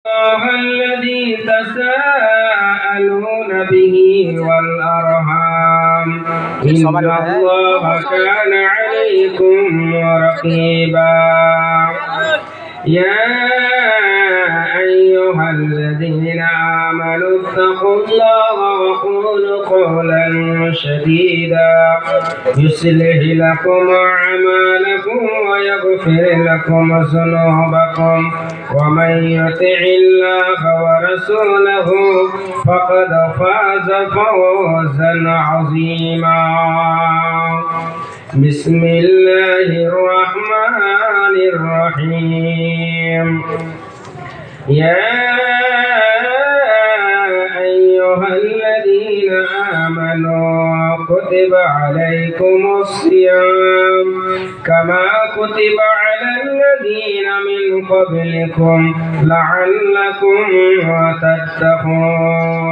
الله الذي تساءلون به والأرحام إن الله كان عليكم رقيبا يا أيها الذين آمنوا اتقوا الله وقولوا قولا سديدا يصلح لكم أعمالكم ويغفر لكم ذنوبكم ومن يطع الله ورسوله فقد فاز فوزا عظيما بسم الله الرحمن الرحيم يا أيها الذين آمنوا كتب عليكم الصيام كما كتب على الذين من قبلكم لعلكم تتقون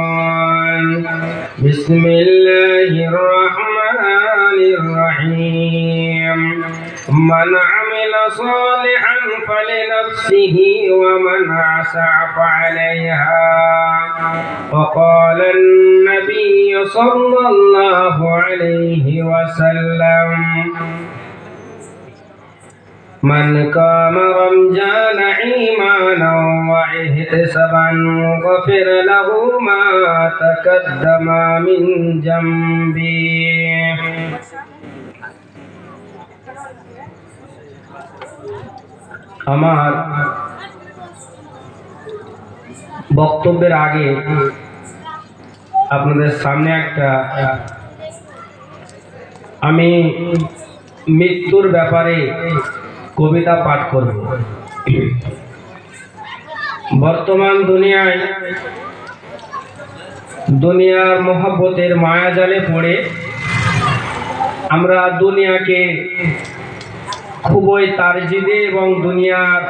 بسم الله الرحمن الرحيم من عمل صالحا فلنفسه ومن أساء فعليها وقال النبي صلى الله عليه وسلم من قام رمضان إيمانا واحتسابا غفر له ما تقدم من ذنبه আমার বক্তব্যের আগে আপনাদের সামনে আমি মৃত্যুর ব্যাপারে কবিতা পাঠ করব। বর্তমান দুনিয়ার মহব্বতের মায়াজালে পড়ে আমরা দুনিয়াকে খুবই তারজিদে এবং দুনিয়ার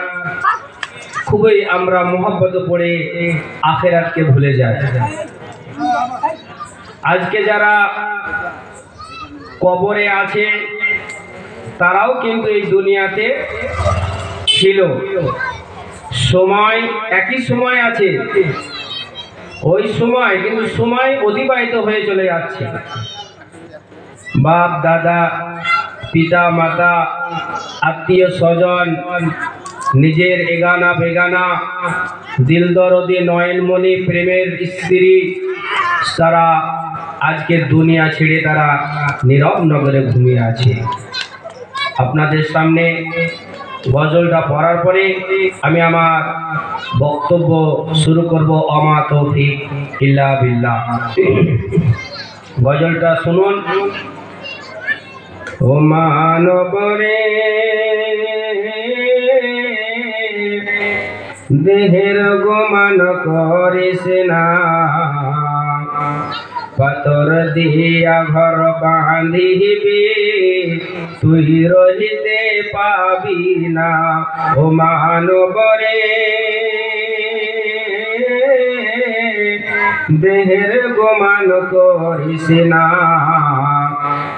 খুবই আমরা মহব্বতে পড়ে আখিরাতকে ভুলে যাই। আজকে যারা কবরে আছে তারাও কিন্তু এই দুনিয়াতে ছিল, সময় একই সময় আছে, ওই সময় কিন্তু সময় অতিবাহিত হয়ে চলে যাচ্ছে। বাপ দাদা পিতা মাতা আত্মীয় স্বজন নিজের এগানা বেগানা দিল দরদি নয়নমণি প্রেমের স্ত্রী তারা আজকে দুনিয়া ছেড়ে তারা নীরব নগরে ঘুমিয়ে আছে। আপনাদের সামনে গজলটা পড়ার পরে আমি আমার বক্তব্য শুরু করব। আমা তৌফিক ইল্লা বিল্লাহ। গজলটা শুনুন। ও মানবরে দেহের গোমান করিস না, পাথর দিয়া ঘর বাঁধিবি তুই রহিতে পাবি না। ও মানবরে দেহের গোমান করিস না,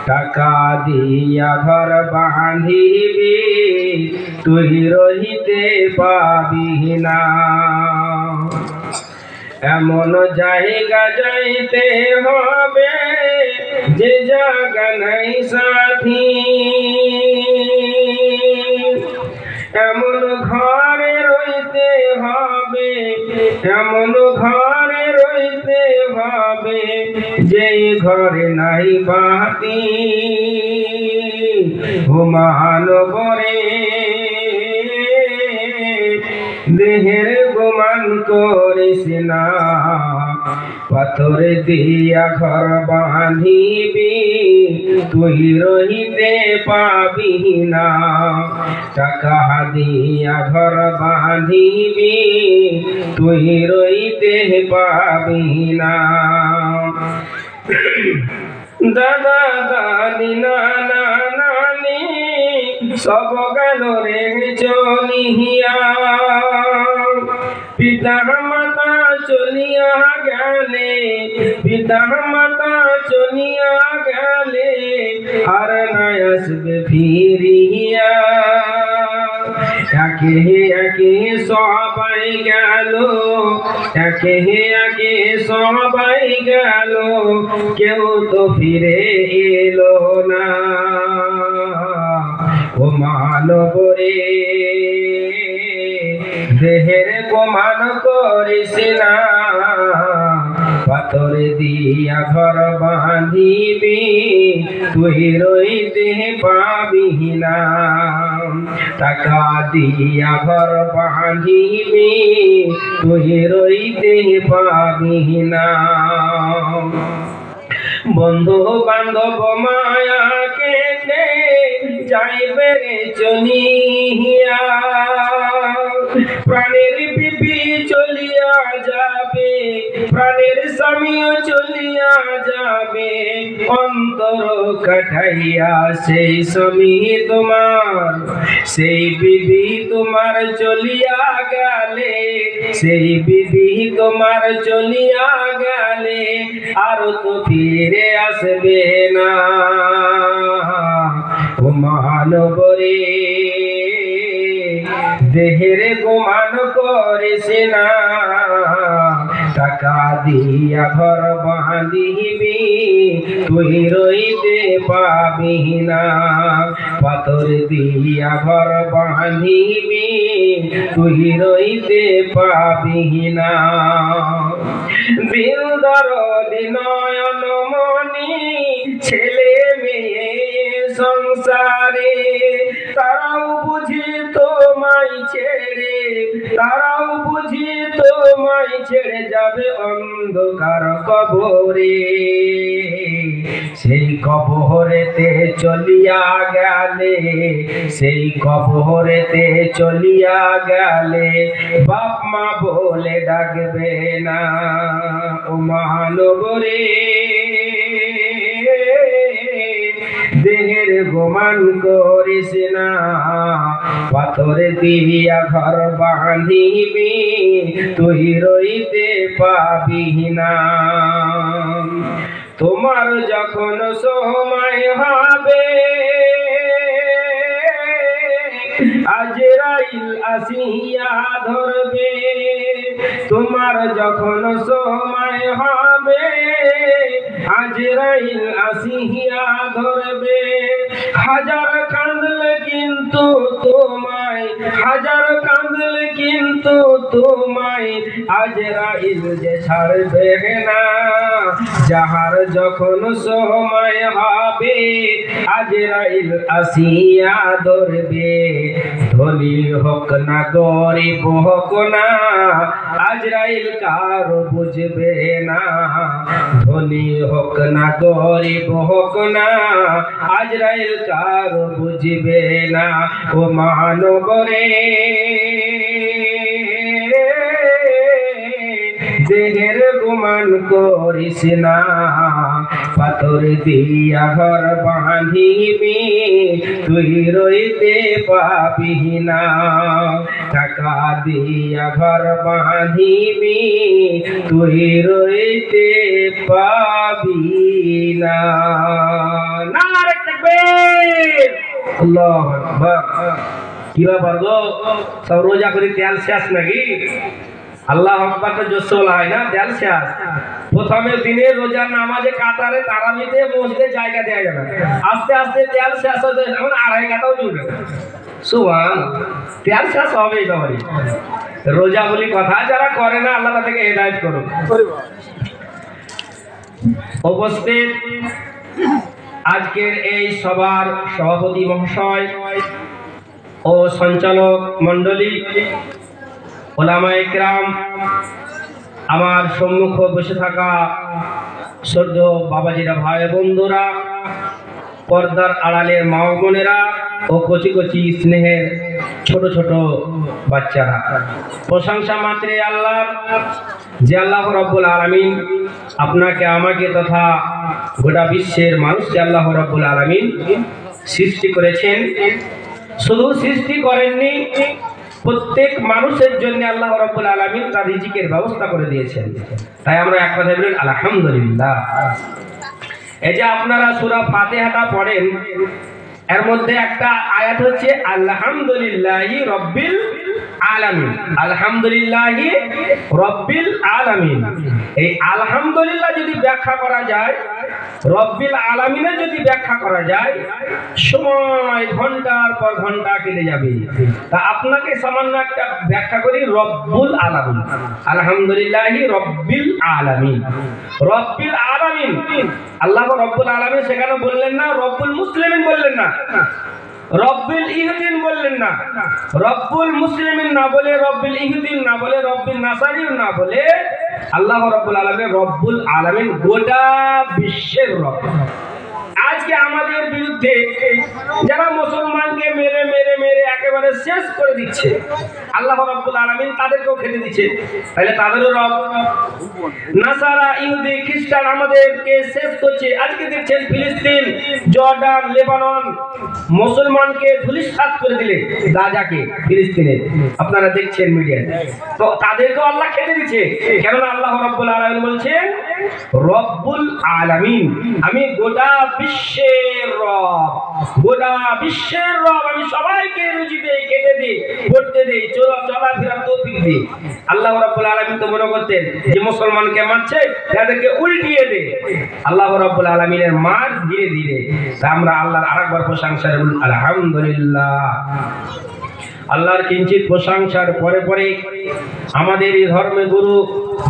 টাকা দিয়া ঘর বাঁধিবি তুই রহিতে পাবি না। এমন জায়গা যাইতে হবে যে জায়গা নাই সাথী, এমন ঘরে রইতে হবে, এমন ঘরে রইতে হবে যেই ঘরে নাই বাতি। ও মানবরে দেহের গোমান করিস না, পাথর দিয়া ঘর বাঁধিবি তুই রহিতে পাবি না। টাকা দিয়া ঘর বাঁধিবি তুই রহিতে পাবি না। দাদা দাদি নানা নানি সব গেল রে চলিয়া, পিতা মাতা চলিয়া গেলে, পিতা মাতা চলিয়া গেলে আর না আসবে ফিরিয়া। একে একে সবাই গেল, একে একে সবাই গেল, কেউ তো ফিরে এলো না। ও মানব রে, দেহের গোমান করিস না, পাথর দিয়া ঘর বাঁধিবি, তুই রইতে পাবি না। টাকা দিয়া ঘর বাঁধিবি, তুই রইতে পাবি না। বন্ধু বান্ধব মায়া কেটে যাইবে রে চলিয়া, প্রাণের বিবি চলিয়া যাবে, প্রাণের স্বামীও চলিয়া যাবে, অন্তর কাটাইয়া সেই স্বামী তোমার, সেই বিবি তোমার চলিয়া গেলে, সেই বিবি তোমার চলিয়া গেলে, আর তো ফিরে আসবে না। ও মানব রে, দেহের গোমান করিস না, টাকা দিয়া ঘর বাঁধিবি, তুই রইতে পাবি না। পাথর দিয়া ঘর বাঁধিবি, তুই রইতে পাবি না। বিন্দর নয়ন মনি ছেলে মেয়ে সংসারে, তারাও বুঝি তোমায় ছেড়ে, তারাও বুঝি তোমায় ছেড়ে যাবে অন্ধকার কবরে। সেই কবরেতে চলিয়া গেলে, সেই কবরেতে চলিয়া গেলে, বাপ মা বলে ডাকবে না। ও মানব রে, দেহের গোমান করিস না, পাথর দিয়া ঘর বাঁধিবি, তুই রইতে পাবি না। তোমার যখন সময় হবে, আজরাইল আসিয়া ধরবে। তোমার যখন সময় হবে, আজরাইল আসিয়া ধরবে। হাজার কাঁদলে কিন্তু তোমায়, হাজার কাঁদলে কিন্তু তোমায় আজরাইল যে ছাড়বে না। যাহার যখন সময় হবে, আজরাইল আসিয়া ধরবে। ধনী হোক না গরিব হোক না, আজরাইল কারো বুঝবে না। ধনী হোক না গরিব হোক না, আজরাইল কারো বুঝবে না। ও মানব রে, দেহের গুমান করিস না, পাথর দিয়া ঘর বাঁধিবি, তুই রইতে পাবি না। টাকা দিয়া ঘর বাঁধিবি, তুই রইতে পাবি না। নারে তাকবীর, আল্লাহু আকবার। কি ব্যাপার গো, সব রোজা করে তেল শেষ নাকি? আল্লাহ আকবার তো জোশ বলা হয় না, তেল শেষ। প্রথমে দিনে রোজার নামাজে কাতারে তারাবিতে মসজিদে জায়গা দেওয়া যাবে, আস্তে আস্তে তেল শেষ হতে এখন 2.5 কাটাও জুড়বে। সুবহান, তেল শেষ হবেই সবারই। রোজা বলি কথা, যারা করে না আল্লাহ তাদেরকে হেদায়েত করুন। উপস্থিত আজকের এই সভার সভাপতি মহাশয় ও সঞ্চালক মণ্ডলী, ওলামায়ে কেরাম, আমার সম্মুখে বসে থাকা শ্রদ্ধেয় বাবাজিরা, ভাই বন্ধুরা, পর্দার আড়ালের মা বোনেরা ও কচি কচি স্নেহের ছোট ছোট বাচ্চারা, প্রশংসা মাত্র আল্লাহ, যে আল্লাহ রাব্বুল আলামিন আপনাকে আমাকে তথা গোটা বিশ্বের মানুষকে আল্লাহ রাব্বুল আলামিন সৃষ্টি করেছেন। শুধু সৃষ্টি করেননি, প্রত্যেক মানুষের জন্য আল্লাহ রাব্বুল আলামিন তার রিজিকের ব্যবস্থা করে দিয়েছেন। তাই আমরা এক কথা বলি আলহামদুলিল্লাহ। এই যে আপনারা সূরা ফাতিহাটা পড়েন, এর মধ্যে একটা আয়াত হচ্ছে আলহামদুলিল্লাহি রব্বিল আলামিন। আলহামদুলিল্লাহি রব্বিল আলামিন, এই আলহামদুলিল্লাহ যদি ব্যাখ্যা করা যায়, রব্বিল আলামিনের যদি ব্যাখ্যা করা যায়, সময় ঘন্টার পর ঘন্টা কেটে যাবে। তা আপনাকে সামান্য একটা ব্যাখ্যা করি, রব্বুল আলামিন। আলহামদুলিল্লাহি রব্বিল আলামিন, রব্বিল আলামিন, আল্লাহ রব্বুল আলামিন সেখানে বললেন না, রব্বুল মুসলিমিন বললেন না, রব্বিল ইহুদিন বললেন না, রব্বুল মুসলিমিন না বলে, রব্বিল ইহুদিন না বলে, রব্বিল নাসারিন না বলে, আল্লাহ রব্বুল আলামিন রব্বুল আলামিন, গোটা বিশ্বের রব। আজকে আমাদের বিরুদ্ধে যারা মুসলমানকে মেরে মেরে মেরে একেবারে শেষ করে দিচ্ছে, আল্লাহ রাব্বুল আলামিন তাদেরকেও খেতে দিচ্ছে, তাহলে তাদেরও রব। নাসারা, ইহুদি, খ্রিস্টান আমাদেরকে শেষ করছে। আজকে দেখছেন ফিলিস্তিন, জর্ডান, লেবানন মুসলমানকে ধূলিসাৎ করে দিলে, গাজাকে, ফিলিস্তিনে আপনারা দেখছেন মিডিয়ায়, তো তাদেরকেও আল্লাহ খেতে দিচ্ছে। কেননা আল্লাহ রাব্বুল আলামিন বলছেন রব্বুল আলামিন, আমি গোটা বিশ্বের রব, গোটা বিশ্বের রব, আমি সবাইকে রুজি দেই, খেতে দিই, পড়তে দিই, চলাফেরার তৌফিক দিই। আল্লাহ রাব্বুল আলামিন তো মনে করতেন যে মুসলমানকে মারছে তাদেরকে উল্টিয়ে দে। আল্লাহ রাব্বুল আলামিনের মার ধীরে ধীরে। আমরা আল্লাহর আরেকবার প্রশংসা করি, আলহামদুলিল্লাহ। আল্লাহর কিঞ্চিত প্রশংসার পরে পরে আমাদের এই ধর্মের গুরু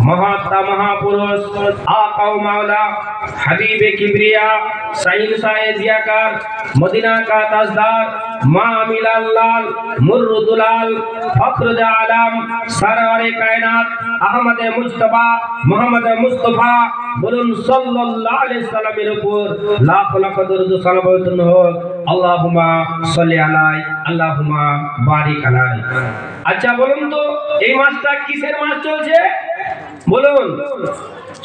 মহাত্মা মহাপুরুষ আকা ও মাওলা হাবিবে কিবরিয়া সাইন সাহেব জিয়াকার মদিনা কা তাজদার মা মিলাল্লাল মুরদুলাল ফখরুল আলম সরওয়ারে কায়নাত আহমদে মুজতবা মুহাম্মদ মুস্তাফা বলুন সাল্লাল্লাহু আলাইহি সাল্লামের উপর লাখ লাখ দরুদ সালাম হোক। আল্লাহুম্মা সাল্লি আলাই, আল্লাহুম্মা বারিক আলাই। আচ্ছা বলুন তো, এই মাসটা কিসের মাস চলছে? বলুন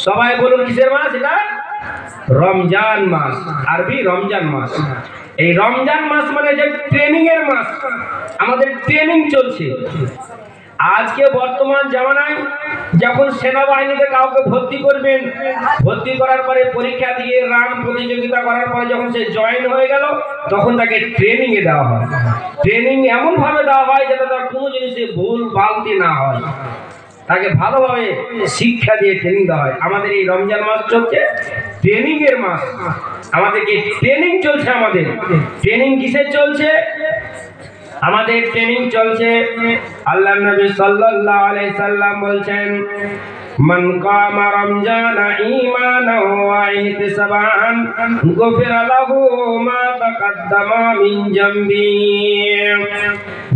সবাই বলুন, কিসের মাস এটা? রমজান মাস, আরবি রমজান মাস। এই রমজান মাস মানে যে ট্রেনিং এর মাস, আমাদের ট্রেনিং চলছে। আজকে বর্তমান জামানায় যখন সেনাবাহিনীতে কাউকে ভর্তি করবেন, ভর্তি করার পরে পরীক্ষা দিয়ে রান প্রতিযোগিতা করার পরে যখন সে জয়েন হয়ে গেল, তখন তাকে ট্রেনিং এ দেওয়া হয়। ট্রেনিং এমন ভাবে দেওয়া হয় যাতে তার কোনো জিনিসে ভুল বালতি না হয়, তাকে ভালোভাবে শিক্ষা দিয়ে ট্রেনিং দেওয়া হয়। আমাদের এই রমজান মাস চলছে ট্রেনিং এর মাস, আমাদেরকে ট্রেনিং চলছে। আমাদের ট্রেনিং কিসের চলছে? আমাদের ট্রেনিং চলছে, আল্লাহ নবী সাল্লাল্লাহু আলাইহি সাল্লাম বলছেন, মান কামা রমজানা ঈমানান ওয়া ইহতিসাবান গুফিরা লাহু মা তাকাদ্দামা মিন জামবি।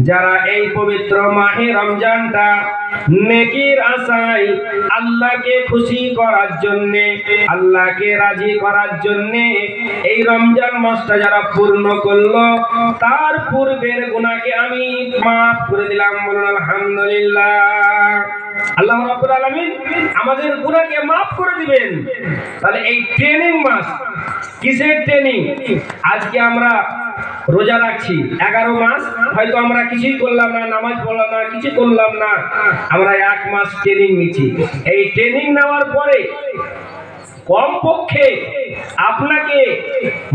যারা এই পবিত্র মাহে রমজানটা নেকির আশায় আল্লাহকে খুশি করার জন্য, আল্লাহকে রাজি করার জন্য এই রমজান মাসটা যারা পূর্ণ করলো, তার পূর্বের গুনাহকে আমি মাফ করে দিলাম। বলুন আলহামদুলিল্লাহ। আল্লাহ রাব্বুল আলামিন আমাদের গুনাহকে মাফ করে দিবেন। তাহলে এই ট্রেনিং মাস, কিসের ট্রেনিং? আজকে আমরা রোজা রাখছি 11 মাস, হয়তো আমরা কিছুই করলাম না, নামাজ পড়লাম না, কিছু করলাম না, আমরা 1 মাস ট্রেনিং নিচ্ছি। এই ট্রেনিং নেওয়ার পরে কমপক্ষে আপনাকে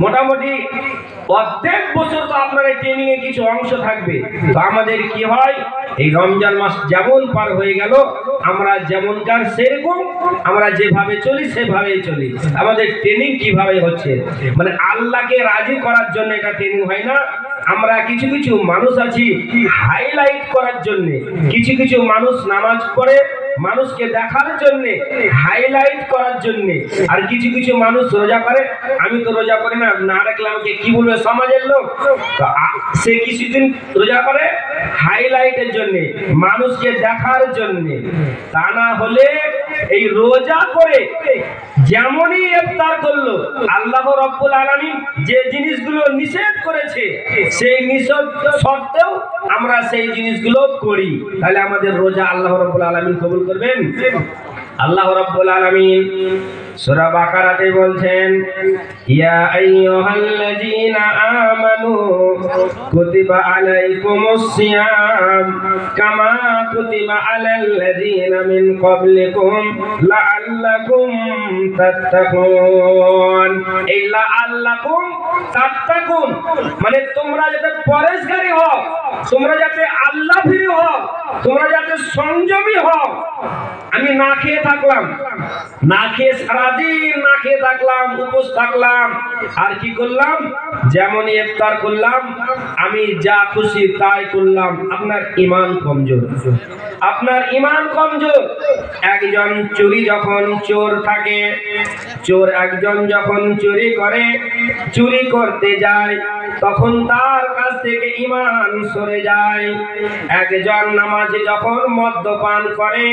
মোটামুটি অর্ধেক বছর তো আপনার এই ট্রেনিং এ কিছু অংশ থাকবে। তো আমাদের কি হয়, এই রমজান মাস যেমন পার হয়ে গেল, আমরা যেমনকার সেরকম, আমরা যেভাবে চলি সেভাবেই চলি। আমাদের ট্রেনিং কিভাবে হচ্ছে, মানে আল্লাহকে রাজি করার জন্য এটা ট্রেনিং হয় না। আমরা কিছু কিছু মানুষ আছি হাইলাইট করার জন্য, কিছু কিছু মানুষ নামাজ পড়ে মানুষকে দেখার জন্য, হাইলাইট করার জন্য, আর কিছু কিছু মানুষ রোজা করে, আমি তো রোজা করি না, না রাখলে আমাকে কি বলবে সমাজের লোক, সে কিছুদিন রোজা করে হাইলাইটের জন্য, মানুষকে দেখার জন্য। তা না হলে এই রোজা করে যেমনই ইফতার করলো, আল্লাহ রাব্বুল আলামিন যে জিনিসগুলো নিষেধ করেছে সেই নিষেধ সত্ত্বেও আমরা সেই জিনিসগুলো করি, তাহলে আমাদের রোজা আল্লাহ রাব্বুল আলামিন কবুল করবেন? আল্লাহ রাব্বুল আলামিন সূরা বাকারাতে বলছেন ইয়া আইয়ুহাল্লাযীনা আমানু কুতিবা আলাইকুমুস সিয়াম কামা কুতিবা আলাল্লাযীনা মিন ক্বাবলিকুম লাআল্লাকুম তাত্তাকুন। এই লাআল্লাকুম তাত্তাকুন মানে তোমরা যাতে পরেশগারী হও, তোমরা যাতে আল্লাহ ভীরু হও, তোমরা যাতে সংযমী হও। আমি না খেয়ে থাকলাম, না খেয়ে সারাদিন না খেয়ে থাকলাম, উপোস থাকলাম, আর কি করলাম, যেমন ইফতার করলাম, আমি যা খুশি তাই করলাম। আপনার ঈমান কমজোর, আপনার ঈমান কমজোর। একজন চুরি যখন চোর থাকে, চোর একজন যখন চুরি করে, চুরি করতে যায়, তখন তার কাছ থেকে ঈমান সরে যায়। একজন নামাজি যখন মদ্যপান করে,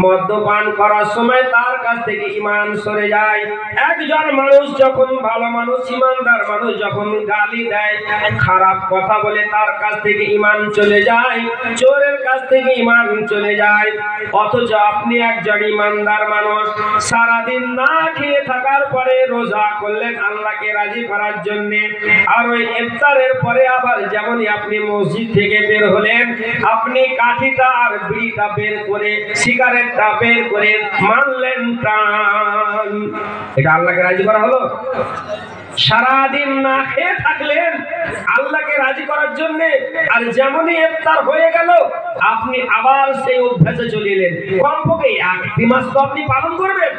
মদ্যপান করার সময় তার কাছ থেকে ঈমান সরে যায়। একজন মানুষ যখন ভালো মানুষ, ঈমানদার মানুষ যখন গালি দেয়, খারাপ কথা বলে, তার কাছ থেকে ঈমান চলে যায়, চোরের কাছ থেকে ঈমান চলে যায়। অথচ আপনি একজন ঈমানদার মানুষ, সারাদিন না খেয়ে থাকার পরে রোজা করলেন আল্লাহকে রাজি করার জন্য, আর ওই ইফতারের পরে আবার যেমনই আপনি মসজিদ থেকে বের হলেন, আপনি কাঠিটা আর বিড়িটা বের করে, সিগারেটটা বের করে মানলেন টান। এটা আল্লাহকে রাজি করা হলো? সারাদিন না খেয়ে থাকলেন আল্লাহকে রাজি করার জন্য, আর যেমনই ইফতার হয়ে গেল আপনি আবার সেই অভ্যাসে চলে এলেন। কমপক্ষে 1 মাস তো আপনি পালন করবেন,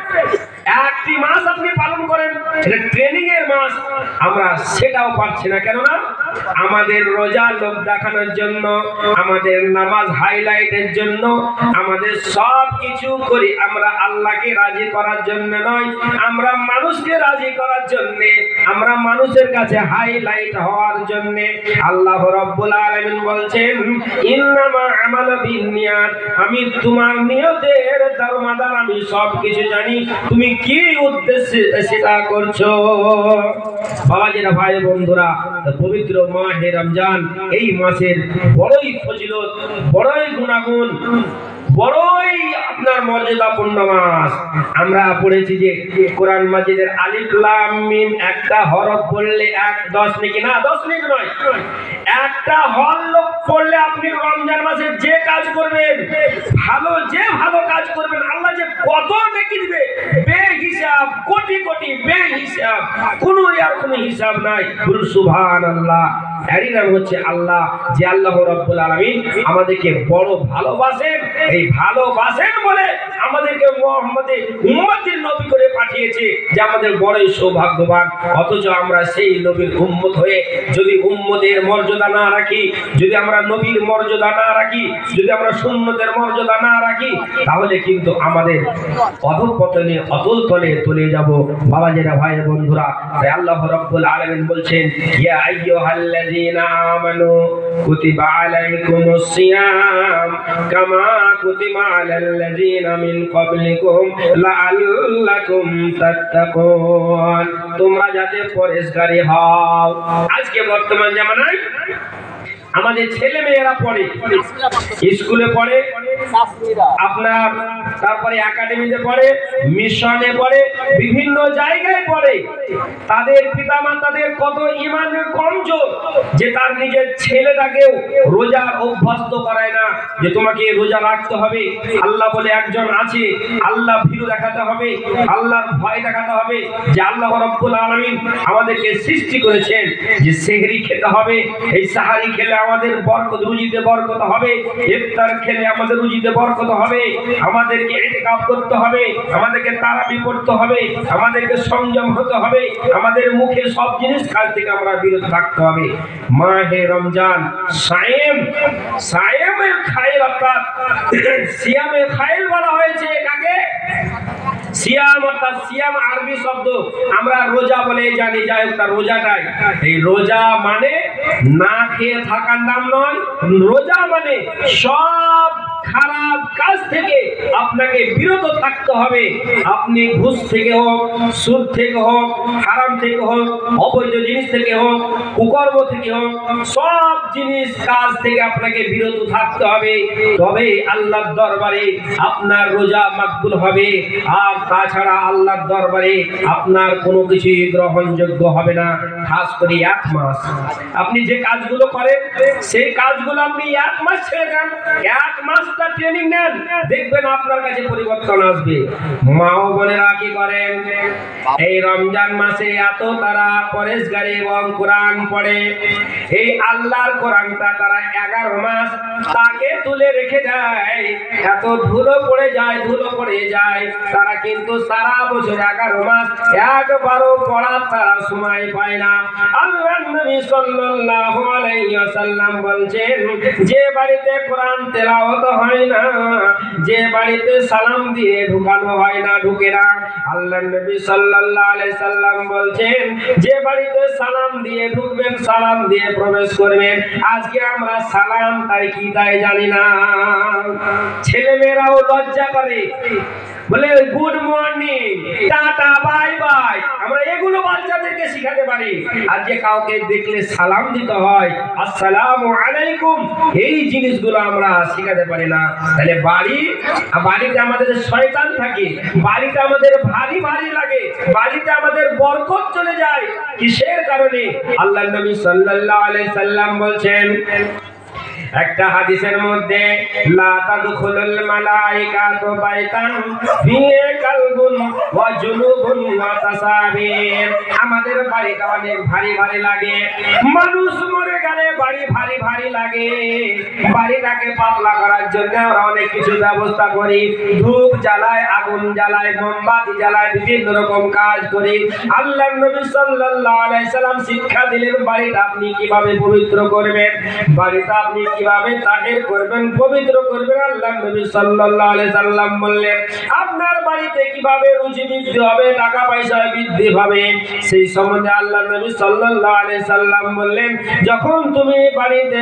1 মাস আপনি পালন করেন, এটা ট্রেনিং এর মাস। আমরা সেটাও পারছি না, কেননা আমাদের রোজা লোক দেখানোর জন্য, আমাদের নামাজ হাইলাইটের জন্য, আমাদের সব কিছু করি আমরা আল্লাহকে রাজি করার জন্য নয়, আমরা মানুষকে রাজি করার জন্য, আমরা মানুষের কাছে হাইলাইট হওয়ার জন্য। আল্লাহ রাব্বুল আলামিন বলছেন ইন্নামা আমালু বিন্নিয়াত, আমি তোমার নিয়তের দারমাদার, আমি সব কিছু জানি, তুমি কি উদ্দেশ্যে সেটা করছো। বাবাজিরা, ভাই বন্ধুরা, পবিত্র মাহে রমজান এই মাসের বড়ই ফজিলত, বড়ই গুণাগুণ, বড়ই আপনার মর্যাদাপূর্ণ মাস। আমরা পড়েছি যে কোরআন মাজিদের আলিফ লাম মিম একটা হরফ পড়লে 10 নেকি, না 10 নেকি নয়, একটা হরফ পড়লে আপনি রমজান মাসে যে কাজ করবেন, ভালো যে ভালো কাজ করবেন, আল্লাহ যে কত নেকি দিবে বেহিসাব, কোটি কোটি বেহিসাব, কোনো আর কোনো হিসাব নাই। বলুন সুবহানাল্লাহ। এরই নাম হচ্ছে আল্লাহ, যে আল্লাহ রাব্বুল আলামিন আমাদেরকে বড় ভালোবাসেন। এই ভালোবাসেন বলে আমাদেরকে মুহাম্মদের উম্মতের নবী করে পাঠিয়েছে, যে আমাদের বড়ই সৌভাগ্যবান। অথচ আমরা সেই নবীর উম্মত হয়ে যদি উম্মতের মর্যাদা না রাখি, যদি আমরা নবীর মর্যাদা না রাখি, যদি আমরা সুন্নতের মর্যাদা না রাখি, তাহলে কিন্তু আমাদের অধঃপতনে অতল তলে চলে যাব। বাবাজিরা, ভাই বন্ধুরা, তাই আল্লাহ রাব্বুল আলামিন বলছেন ইয়া আইয়ুহাল্লাযীনা আমানু কুতিবা আলাইকুমুস সিয়াম কামা কুতিবা আলাল্লাযীনা মিন ক্বাবলিকুম লাআল্লাকুম তাত্তাকুন। তোমরা যাতে পরেশগারী হও। আজকে বর্তমান জামানায় আমাদের ছেলে মেয়েরা পড়ে, স্কুলে পড়ে, আপনার তারপরে একাডেমিতে পড়ে, মিশনে পড়ে, বিভিন্ন জায়গায় পড়ে। তাদের পিতামাতাদের কত ঈমানের কমজোর যে তার নিজের ছেলেটাকেও রোজার অভ্যস্ত করায় না, যে তোমাকে রোজা রাখতে হবে। আল্লাহ বলে একজন আছে, আল্লাহ ভীরু দেখাতে হবে, আল্লাহর ভয় দেখাতে হবে, যে আল্লাহ রাব্বুল আলামিন আমাদেরকে সৃষ্টি করেছেন যে সেহরি খেতে হবে, এই সাহারি খেলে আমাদের বরকত, রুজিতে বরকত হবে, ইফতার খেলে আমাদের রুজিতে বরকত হবে, আমাদেরকে ইতিকাফ করতে হবে, আমাদেরকে তারাবি পড়তে হবে, আমাদেরকে সংযম হতে হবে, আমাদের মুখে সব জিনিস কাজ থেকে আমরা বিরত থাকতে হবে। মাহে রমজান সায়েম, সায়েমের খাইল, অর্থাৎ সিয়ামের খাইল বলা হয়েছে কাকে? সিয়াম, অর্থাৎ সিয়াম আরবি শব্দ, আমরা রোজা বলে জানি, যাই হোক তার রোজাটাই। এই রোজা মানে না খেয়ে থাকার নাম নয়, রোজা মানে সব খারাপ কাজ থেকে আপনাকে বিরত থাকতে হবে। আপনি ঘুষ থেকে হোক, সুদ থেকে হোক, হারাম থেকে হোক, অবৈধ জিনিস থেকে হোক, কুকর্ম থেকে হোক, সব জিনিস কাজ থেকে আপনাকে বিরত থাকতে হবে। তবে আল্লাহর দরবারে আপনার রোজা মাকবুল হবে। আর তাছাড়া আল্লাহর দরবারে আপনার কোনো কিছু গ্রহণযোগ্য হবে না। খাস করে 1 মাস আপনি যে কাজগুলো করেন সেই কাজগুলো আপনি 1 মাস ছেড়ে দেন, 1 মাসটা ট্রেনিং নেন, দেখবেন আপনার কাছে পরিবর্তন আসবে। মা ও বোনেরা কি করেন, এই রমজান মাসে এত তারা পরেশগারি এবং কোরআন পড়ে। এই আল্লাহর কোরআনটা তারা 11 মাস তাকে তুলে রেখে দেয়। এত ধুলো পড়ে যায়, ধুলো পড়ে যায়। তারা কিন্তু সারা বছর 11 মাস একবারও পড়ার তারা সময় পায় না। আল্লাহর নবী সাল্লাল্লাহু আলাইহি ওয়াসাল্লাম বলছেন, যে বাড়িতে কোরআন তেলাওয়াত হয় না, যে বাড়িতে সালাম দিয়ে ঢুকানো হয় না, ঢুকে না। আল্লাহর নবী সাল্লাল্লাহু আলাইহি সাল্লাম বলছেন, যে বাড়িতে সালাম দিয়ে ঢুকবেন, সালাম দিয়ে প্রবেশ করবেন। আজকে আমরা সালাম তাই কি তাই জানি না। ছেলেমেয়েরাও লজ্জা করে, বলে good morning, tata, bye bye. আমরা এগুলো বাচ্চাদেরকে শিখাতে পারি। আজকে কাউকে দেখলে সালাম দিতে হয়, আসসালামু আলাইকুম, এই জিনিসগুলো আমরা শিখাতে পারি না। তাহলে বাড়িতে আমাদের শয়তান থাকে, বাড়িতে আমাদের ভারী ভারী লাগে, বাড়িতে আমাদের বরকত চলে যায়। কিসের কারণে? আল্লাহর নবী সাল্লাল্লাহু আলাইহি সাল্লাম বলছেন একটা হাদিসের মধ্যে, লা তাদখুলুল মালাইকাতু বাইতান ফিহি কালবুন ওয়া জুনুবুন ওয়া তাসাবির। আমাদের বাড়িটা অনেক ভারী ভারী লাগে। মানুষ মরে গেলে বাড়ি ভারী ভারী লাগে। বাড়িটাকে পাতলা করার জন্য আমরা অনেক কিছু ব্যবস্থা করি। ধূপ জ্বালাই, আগুন জ্বালাই, মোমবাতি জ্বালাই, বিভিন্ন রকম কাজ করি। আল্লাহর নবী সাল্লাল্লাহু আলাইহি সাল্লাম শিক্ষা দিলেন বাড়িটা আপনি কিভাবে পবিত্র করবেন, বাড়িটা আপনি কিভাবে তাহির করবেন, পবিত্র করবেন। আল্লাহর নবী সাল্লাল্লাহু আলাইহি সাল্লাম বললেন, আপনার বাড়িতে কিভাবে রুজি বৃদ্ধি হবে, টাকা পয়সা বৃদ্ধি হবে, সেই সম্বন্ধে আল্লাহর নবী সাল্লাল্লাহু আলাইহি সাল্লাম বললেন, যখন তুমি বাড়িতে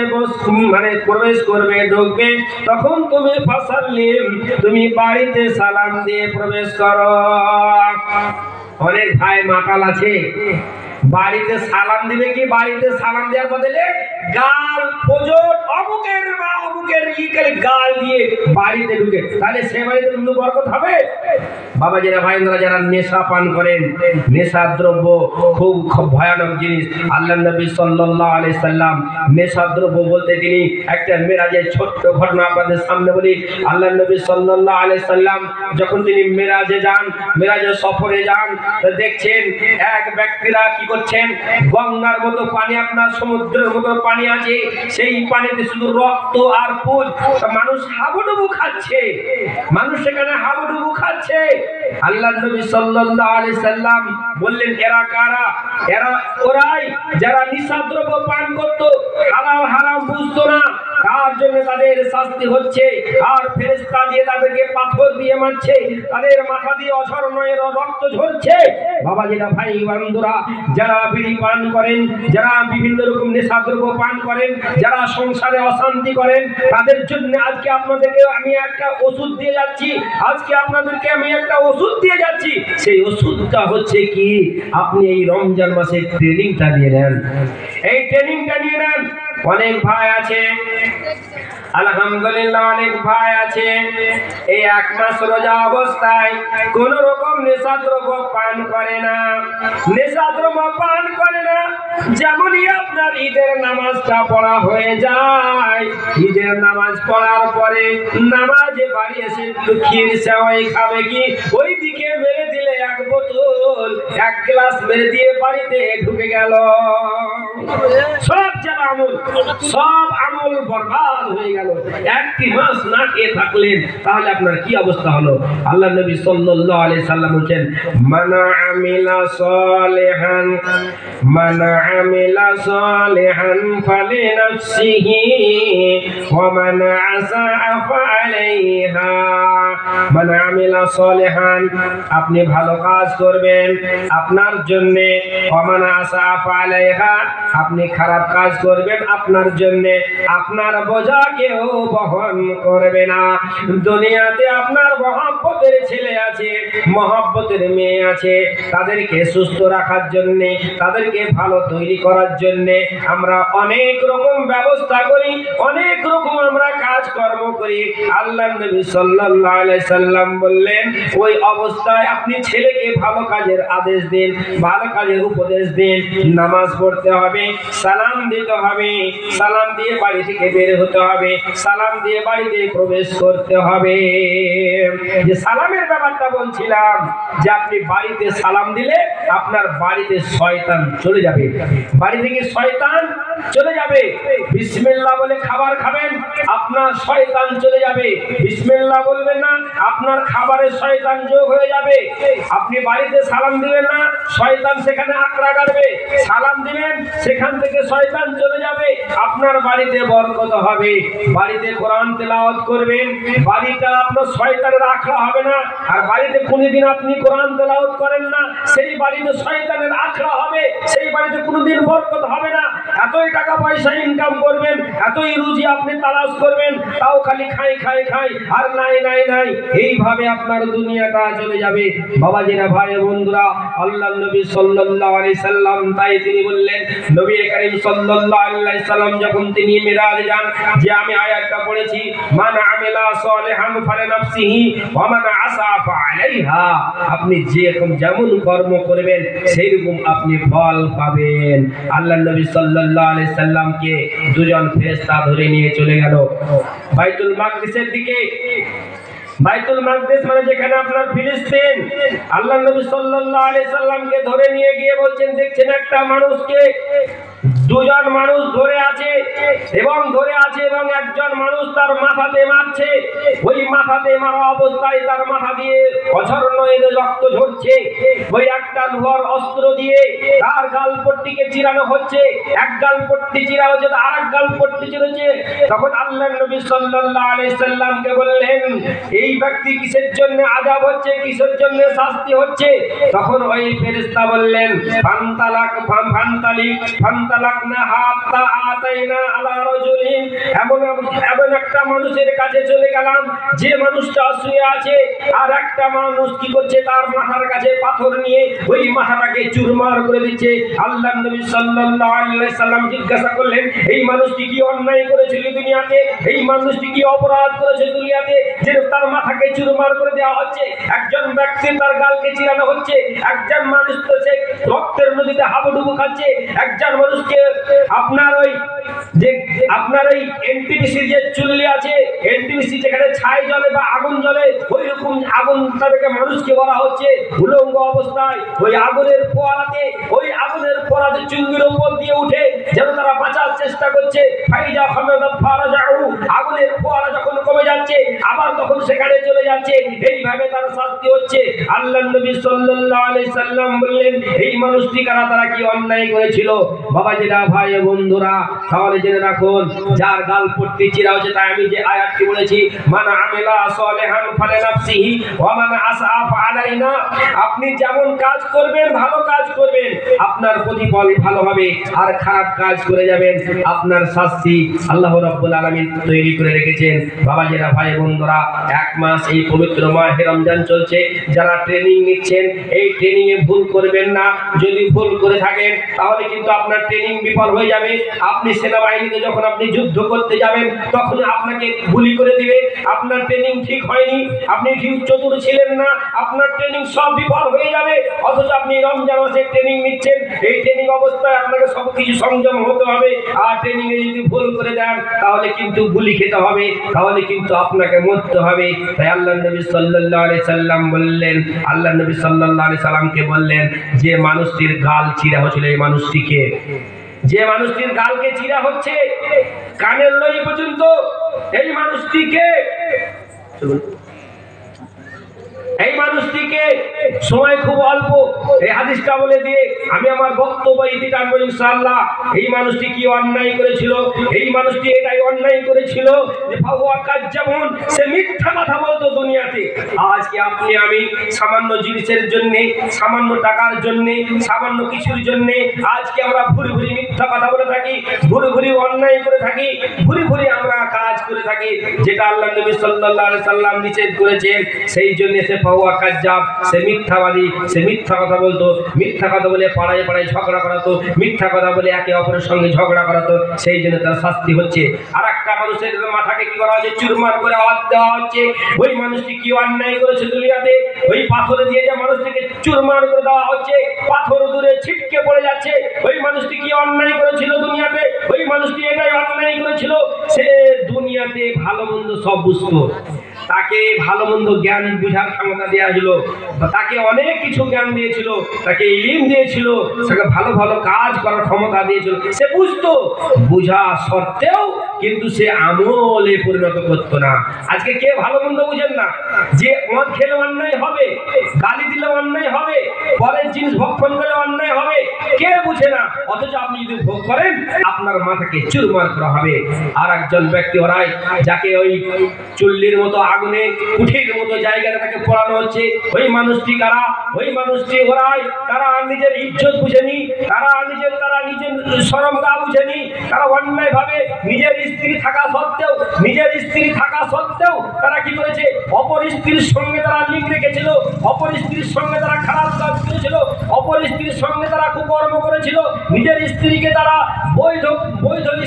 প্রবেশ করবে, ঢুকবে, তখন তুমি ফাসাল্লিম, তুমি বাড়িতে সালাম দিয়ে প্রবেশ করো। অনেক ভাই মাতাল আছে, বাড়িতে সালাম দিবে কি, বাড়িতে সালাম দেওয়ার বদলে গাল ফজর অমুকের বা অমুকের গাল দিয়ে বাড়িতে ঢুকে, তাহলে সে বাড়িতে কিন্তু বরকত হবে? বাবা যারা ভাইরা যারা নেশা পান করেন, নেশা দ্রব্য খুব ভয়ানক জিনিস। আল্লাহর নবী সাল্লাল্লাহু আলাইহি সাল্লাম নেশা দ্রব্য বলতে তিনি একটা মেরাজের ছোট্ট ঘটনা আপনাদের সামনে বলি। আল্লাহর নবী সাল্লাল্লাহু আলাইহি সাল্লাম যখন তিনি মেরাজে যান, মেরাজের সফরে যান, দেখছেন এক ব্যক্তিরা কি করছেন, গঙ্গার মতো পানি, আপনার সমুদ্রের মতো পানি আছে, সেই পানিতে শুধু রক্ত আর পুজ, মানুষ হাবুডুবু খাচ্ছে, মানুষ সেখানে হাবুডুবু খাচ্ছে। আল্লাহর নবী সাল্লাল্লাহু আলাইহি সাল্লাম বললেন, এরা কারা? এরা ওরাই যারা নিশাদ্রব্য পান করত, হালাল হারাম বুঝতো না, তার জন্য তাদের শাস্তি হচ্ছে। আর ফেরেশতা দিয়ে তাদেরকে পাথর দিয়ে মারছে, তাদের মাথা দিয়ে অঝরনয়ের রক্ত ঝরছে। বাবা যেটা ভাই বন্ধুরা, যারা বিড়ি পান করেন, যারা বিভিন্ন রকম নেশাদ্রব্য পান করেন, যারা সংসারে অশান্তি করেন, তাদের জন্য আজকে আপনাদেরকে আমি একটা ওষুধ দিয়ে যাচ্ছি। আজকে আপনাদেরকে আমি একটা ওষুধ দিয়ে যাচ্ছি। সেই ওষুধটা হচ্ছে কি, আপনি এই রমজান মাসে ট্রেনিংটা নিয়ে নেন, এই ট্রেনিংটা নিয়ে নেন। অনেক ভাই আছে, আলহামদুলিল্লাহ অনেক ভাই আছে, এই 1 মাস রোজা অবস্থায় কোন রকম নেশাদ্রব্য পান করে না, নেশাদ্রব্য পান করে না। যেমনই আপনার ঈদের নামাজটা পড়া হয়ে যায়, ঈদের নামাজ পড়ার পরে নামাজে বাড়ি এসে ক্ষীর সেওয়াই খাবে কি, ওই দিকে মেরে দিলে 1 বোতল 1 গ্লাস মেরে দিয়ে বাড়িতে ঢুকে গেল। সব আমল বরবাদ হয়ে গেল। 1 মাস না খেয়ে থাকলেন, তাহলে আপনার কি অবস্থা হলো? আল্লাহর নবী সাল্লাল্লাহু আলাইহি সাল্লাম বলেন, মান আমিলা সালিহান ফালিনাফসিহি ওয়া মান আসাআ ফাআলাইহা। মান আমিলা সালিহান, আপনি ভালো কাজ করবেন আপনার জন্য, ওয়া মান আসাআ ফাআলাইহা, আপনি খারাপ কাজ করবেন আপনার জন্য। আপনার বোঝা কেউ বহন করবে না, দুনিয়াতে আপনার বহন আছে, মহব্বতের মেয়ে আছে, তাদেরকে সুস্থ রাখার জন্য, তাদেরকে ভালো তৈরি করার জন্য আমরা অনেক রকম ব্যবস্থা করি, অনেক রকম আমরা কাজকর্ম করি। আল্লাহর নবী সাল্লাল্লাহু আলাইহি সাল্লাম বললেন, ওই অবস্থায় আপনি ছেলেকে ভালো কাজের আদেশ দিন, ভালো কাজের উপদেশ দিন। নামাজ পড়তে হবে, সালাম দিতে হবে, সালাম দিয়ে বাড়ি থেকে বের হতে হবে, সালাম দিয়ে বাড়িতে প্রবেশ করতে হবে। যে সালামের ব্যাপারটা বলছিলাম, যে আপনি বাড়িতে সালাম দিলে আপনার বাড়িতে শয়তান চলে যাবে, বাড়ি থেকে শয়তান চলে যাবে। বিসমিল্লাহ বলে খাবার খাবেন, আপনার শয়তান চলে যাবে। বিসমিল্লাহ বলবেন না, আপনার খাবারে শয়তান যোগ হয়ে যাবে। আপনি বাড়িতে সালাম দিবেন না, শয়তান সেখানে আঁকড়া কাটবে। সালাম দিবেন, সেখান থেকে শয়তান চলে যাবে, আপনার বাড়িতে বরকত হবে। বাড়িতে কোরআন তেলাওয়াত করবেন, বাড়িটা আপনার শয়তানের আঁকড়া হবে না। আর বাড়িতে কোনোদিন আপনি কোরআন তেলাওয়াত করেন না, সেই বাড়িতে শয়তানের আঁকড়া হবে, সেই বাড়িতে কোনোদিন বরকত হবে না। এতই টাকা পয়সা ইনকাম করবেন, এতই রুজি আপনি তালাশ করবেন, তাও খালি খাই খাই খাই আর নাই নাই নাই, এইভাবে আপনার দুনিয়াটা চলে যাবে। বাবাজিরা, ভাই বন্ধুরা, আল্লাহর নবী সাল্লাল্লাহু আলাইহি সাল্লাম তাই তিনি বললেন, নবী করিম সাল্লাল্লাহু আলাইহি সাল্লাম যখন তিনি মিরাজ যান, যে আমি আয়াতটা পড়েছি, মান আমিলা সালিহান ফালিনাফসিহি ওয়া মান আসা ফাআলাইহা, আপনি যেমন কর্ম করবেন সেইরকম আপনি ফল পাবেন। আল্লাহর নবী সাল্লাল্লাহু আলাইহি সাল্লামকে দুজন ফেরেশতা ধরে নিয়ে চলে গেল বাইতুল মাকদিসের দিকে। বাইতুল মাকদিস মানে যেখানে আপনার ফিলিস্তিন। আল্লাহর নবী সাল্লাল্লাহু আলাইহি সাল্লামকে ধরে নিয়ে গিয়ে বলছেন, দেখছেন একটা মানুষকে দুজন মানুষ ধরে আছে এবং একজন মানুষ তার মাথাতে মারছে। ওই মাথাতে মারা অবস্থায় তার মাথা দিয়ে অঝরণ রক্ত ঝরছে। ওই একটা লোহার অস্ত্র দিয়ে তার গালপট্টিকে চিরানো হচ্ছে, এক গালপট্টি চিরা হচ্ছে, আর এক গালপট্টি চিরছে। তখন আল্লাহর নবী সাল্লাল্লাহু আলাইহি সাল্লামকে বললেন, এই ব্যক্তি কিসের জন্য আযাব হচ্ছে, কিসের জন্য শাস্তি হচ্ছে? তখন ওই ফেরেশতা বললেন, ফান্তালাকনা হাত্তা আতাইনা আলা রাজুলিন, এমন একটা মানুষের কাছে চলে গেলাম, যে মানুষটা শুয়ে আছে, আর একটা মানুষ কি করছে, তার মাথার কাছে পাথর নিয়ে ওই মাথাটাকে চুরমার করে দিচ্ছে। আল্লাহর নবী সাল্লাল্লাহু আলাইহি সাল্লাম জিজ্ঞাসা করলেন, এই মানুষটি কি অন্যায় করেছিল দুনিয়াতে, এই মানুষটি কি অপরাধ করেছে দুনিয়াতে, যে তার মাথাকে চুরমার করে দেওয়া হচ্ছে? একজন ব্যক্তি তার গালকে চিরানো হচ্ছে, একজন মানুষ তো সে রক্তের নদীতে হাবুডুবু খাচ্ছে, একজন মানুষকে আপনার ওই এনটিপিসি যে চুল্লি আছে, এনটিপিসি যেখানে ছাই জ্বলে বা আগুন জ্বলে, ওই রকম আগুন তাদেরকে মানুষকে বলা হচ্ছে উলঙ্গ অবস্থায়। ওই আগুনের ফোয়ারাতে চুল্লির উপর দিয়ে উঠে যেন তারা বাঁচার চেষ্টা করছে। ফাইজা খামাদাত ফারাজাউ, আগুনের ফোয়ারা যখন কমে যাচ্ছে আবার তখন সেখানে চলে যাচ্ছে, এইভাবে তারা শাস্তি হচ্ছে। আল্লাহর নবী সাল্লাল্লাহু আলাইহি সাল্লাম বললেন, এই মানুষটি কারা, তারা কি অন্যায় করেছিল? বাবাজিরা, ভাই বন্ধুরা, তাহলে জেনে রাখুন, যার গালপট্টি চিরা হচ্ছে, তাই আমি যে আয়াতটি বলেছি, মান আমিলা সালিহান ফালিনাফসিহি ওয়া মান আসা ফাআলাইনা, আপনি যেমন কাজ করবেন, ভালো কাজ করবেন, আপনার প্রতিফল ভালো হবে, আর খারাপ কাজ করে যাবেন, আপনার শাস্তি আল্লাহ রাব্বুল আলামিন তৈরি করে রেখেছেন। বাবাজিরা, ভাই বন্ধুরা, এক মাস এই পবিত্র মাহে রমজান চলছে। যারা ট্রেনিং নিচ্ছেন, এই ট্রেনিং এ ভুল করবেন না। যদি ভুল করে থাকেন তাহলে কিন্তু আপনার ট্রেনিং বিফল হয়ে যাবে। আপনি সেনাবাহিনীতে যখন আপনি যুদ্ধ করতে যাবেন, তখন আপনাকে গুলি করে দিবে। আপনার ট্রেনিং ঠিক হয়নি, আপনি ঠিক চতুর ছিলেন না, আপনার ট্রেনিং সব বিফল হয়ে যাবে। অথচ আপনি রমজান মাসে ট্রেনিং নিচ্ছেন, এই ট্রেনিং অবস্থায় আপনাকে সবকিছু সংযম হতে হবে। আর ট্রেনিং এ যদি ভুল করে দেন তাহলে কিন্তু গুলি খেতে হবে, তাহলে কিন্তু আপনাকে মরতে হবে। তাই আল্লাহর নবী সাল্লাল্লাহু আলাইহি সাল্লাম বললেন, আল্লাহর নবী সাল্লাল্লাহু আলাইহি সাল্লামকে বললেন, যে মানুষটির গাল চিরা হচ্ছিল, এই মানুষটিকে, যে মানুষটির গালকে চিরা হচ্ছে কানের লই পর্যন্ত, এই মানুষটিকে সময় খুব অল্প, এই হাদিসটা বলে দিয়ে আমি আমার বক্তব্য ইতি টানবো ইনশাআল্লাহ। এই মানুষটি কি অন্যায় করেছিল? এই মানুষটি এটাই অন্যায় করেছিল যে ফাওয়া কাজ্জাবুন, সে মিথ্যা কথা বলতো দুনিয়াতে। আজকে আপনি আমি সামান্য জিনিসের জন্য, সামান্য টাকার জন্য, সামান্য কিছুর জন্য আজকে আমরা ভুরি ভুরি মিথ্যা কথা বলে থাকি, ভুরি ভুরি অন্যায় করে থাকি, ভুরি ভুরি আমরা কাজ কাজ করে থাকে যেটা আল্লাহ নবী সাল্লাল্লাহু আলাইহি সাল্লাম নিষেধ করেছেন, সেই জন্য সে ফাহুয়া কাজ্জাব, সে মিথ্যাবাদী, সে মিথ্যা কথা বলতো, মিথ্যা কথা বলে পাড়ায় পাড়ায় ঝগড়া করাতো, মিথ্যা কথা বলে একে অপরের সঙ্গে ঝগড়া করাতো, সেই জন্য তার শাস্তি হচ্ছে। আর একটা মানুষের মাথাকে কি করা হচ্ছে, চুরমার করে আওয়াজ দেওয়া হচ্ছে। ওই মানুষটি কি অন্যায় করেছে দুনিয়াতে, ওই পাথরে দিয়ে যে মানুষটিকে চুরমার করে দেওয়া হচ্ছে, পাথর দূরে ছিটকে পড়ে যাচ্ছে, ওই মানুষটি কি অন্যায় করেছিল দুনিয়াতে, ওই মানুষটি এটাই অন্যায় করেছিল। সে দুনিয়াতে ভালো মন্দ সব বুঝতো, তাকে ভালো মন্দ জ্ঞান বুঝার ক্ষমতা দেওয়া ছিল, তাকে অনেক কিছু জ্ঞান দিয়েছিল, তাকে ইলম দিয়েছিল, তাকে ভালো ভালো কাজ করার ক্ষমতা দিয়েছিল, সে বুঝতো, বুঝা সত্ত্বেও কিন্তু সে আমলে পরিণত করতো না। আজকে কে ভালো মন্দ বুঝেন না, যে মদ খেলে অন্যায় হবে, গালি দিলে অন্যায় হবে, পরের জিনিস ভক্ষণ করলে অন্যায় হবে, কে বুঝে না। অথচ আপনি যদি ভোগ করেন আপনার মাথাকে চুরমার করা হবে। আর একজন ব্যক্তি ওরাই যাকে ওই চুল্লির মতো আগুনে কুঠির মতো জায়গাতে তাকে পোড়ানো হচ্ছে, ওই মানুষটি কারা, ওই মানুষটি ওরাই, তারা নিজের ইজ্জত বুঝেনি, তারা নিজের শরম গা বুঝেনি, তারা অন্যায় ভাবে নিজের স্ত্রী থাকা সত্ত্বেও তারা কি করেছে, অপর স্ত্রীর সঙ্গে তারা লিঙ্ক রেখেছিল, অপর স্ত্রীর সঙ্গে তারা খারাপ কাজ করেছিল, অপর স্ত্রীর সঙ্গে তারা কুকর্ম করেছিল, নিজের স্ত্রীকে তারা বৈধ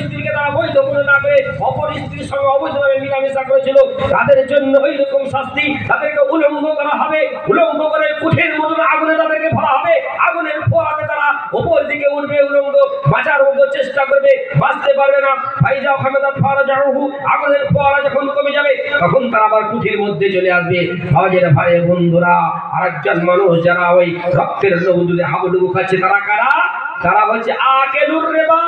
স্ত্রীকে তারা বৈধ করে না করে অপর স্ত্রীর সঙ্গে অবৈধভাবে মিলামেশা করেছিল। তাদের জন্য ওই রকম শাস্তি, তাদেরকে উলঙ্গ করা হবে, উলঙ্গ করে কুঠির মতন আগুনে তাদেরকে ভরা হবে, আগুনের ফোয়ারাতে তারা উপর দিকে উঠবে, উলঙ্গ বাঁচার মতো চেষ্টা করবে, বাঁচতে পারবে না। ফাইজা খামেদা ফারা জাহু, আগুনের ফোয়ারা যখন কমে যাবে তখন তারা আবার কুঠির মধ্যে চলে আসবে। আওয়াজের ভাই বন্ধুরা, আরেকজন মানুষ যারা ওই রক্তের নদীতে হাবুডুবু খাচ্ছে, তারা কারা, তারা বলছে আকেলুর রিবা,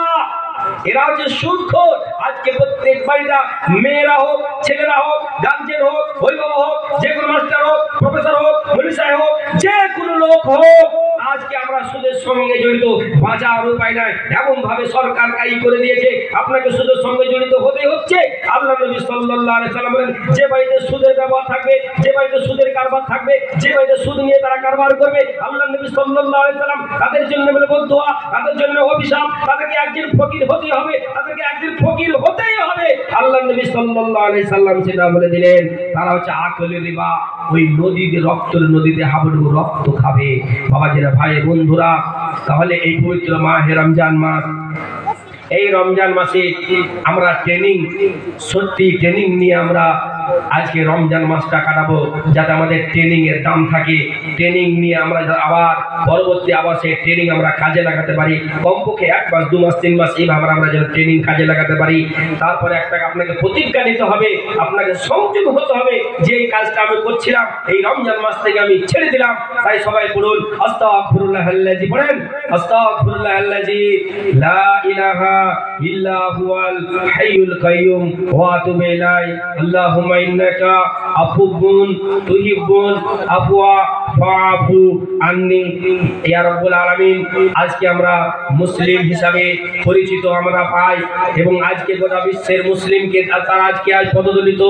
এরা হচ্ছে সুদখোর। আজকে প্রত্যেক বাড়িটা, মেয়েরা হোক, ছেলেরা হোক, গার্জেন হোক, অভিভাবক হোক, যে কোনো মাস্টার হোক, প্রফেসর হোক, পুলিশ হোক, যে কোনো লোক হোক, আজকে আমরা সুদের সঙ্গে জড়িত, বাঁচার উপায় নাই। এমন ভাবে সরকার কাই করে দিয়েছে, আপনাকে সুদের সঙ্গে জড়িত হতে হচ্ছে। আল্লাহ নবী সাল্লাল্লাহু আলাইহি সাল্লাম বলেন, যে বাড়িতে সুদের ব্যবহার থাকবে, যে বাড়িতে সুদের কারবার থাকবে, যে বাড়িতে সুদ নিয়ে তারা কারবার করবে, আল্লাহ নবী সাল্লাল্লাহু আলাইহি সাল্লাম তাদের জন্য বলে বদদুয়া, তাদের জন্য অভিশাপ, তাদেরকে একদিন ফকির হতে হবে, তাদেরকে একদিন ফকির হতেই হবে। আল্লাহ নবী সাল্লাল্লাহু আলাইহি সাল্লাম সেটা বলে দিলেন, তারা হচ্ছে আকলের রিবা, ওই নদীতে, রক্তের নদীতে হাবুডুবু রক্ত খাবে। বাবাজিরা, ভাই বন্ধুরা, তাহলে এই পবিত্র মাহে রমজান মাস, এই রমজান মাসে আমরা সত্যি ট্রেনিং নিয়ে আমরা আজকে রমজান মাসটা কাটাবো, যাতে আমাদের ট্রেনিং এর দাম থাকে। ট্রেনিং নিয়ে আমরা আবার পরবর্তী আবার সেই ট্রেনিং আমরা কাজে লাগাতে পারি, কমপক্ষে 1 মাস 2 মাস 3 মাস এইভাবে আমরা যেন ট্রেনিং কাজে লাগাতে পারি। তারপরে আপনাকে প্রতিজ্ঞা নিতে হবে, আপনাকে সংযত হতে হবে যে এই কাজটা আমি করছিলাম, এই রমজান মাস থেকে আমি ছেড়ে দিলাম। তাই সবাই বলুন আস্তাগফিরুল্লাহাল্লাযী, পড়েন আস্তাগফিরুল্লাহাল্লাযী লা ইলাহা ইল্লা হুয়াল হাইয়ুল কাইয়ুম ওয়া আতুবু ইলাইহি আল্লাহুম্মা ইন্নাকা আফুবুন তুহিব্বুল আফওয়া ফাআফু আন্নি ইয়া রাব্বুল আলামিন। আজকে আমরা মুসলিম হিসাবে পরিচিত আমরা পাই, এবং আজকে গোটা বিশ্বের মুসলিমকে তারা আজকে আজ পদদলিত,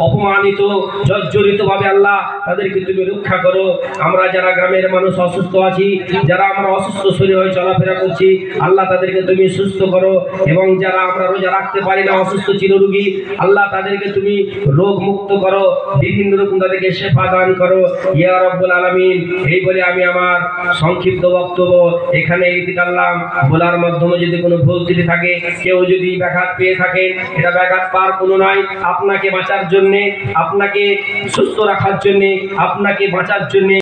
অপমানিত, জর্জরিত ভাবে, আল্লাহ তাদেরকে তুমি রক্ষা করো। আমরা যারা গ্রামের মানুষ অসুস্থ আছি, যারা আমরা অসুস্থ শরীর হয়ে চলাফেরা করছি, আল্লাহ তাদেরকে তুমি সুস্থ করো। এবং যারা আমরা রোজা রাখতে পারি না, অসুস্থ চিররোগী, আল্লাহ তাদেরকে তুমি রোগ মুক্ত করো, বিভিন্ন রকম তাদেরকে শেফা দান করো ইয়া রাব্বুল আলামিন। এই বলে আমি আমার সংক্ষিপ্ত বক্তব্য এখানে ইতি করলাম। বলার মাধ্যমে যদি কোনো ভুল ত্রুটি থাকে, কেউ যদি ব্যাঘাত পেয়ে থাকে, এটা ব্যাঘাত পার কোনো নয়, আপনাকে বাঁচার জন্যে, আপনাকে সুস্থ রাখার জন্যে, আপনাকে বাঁচার জন্যে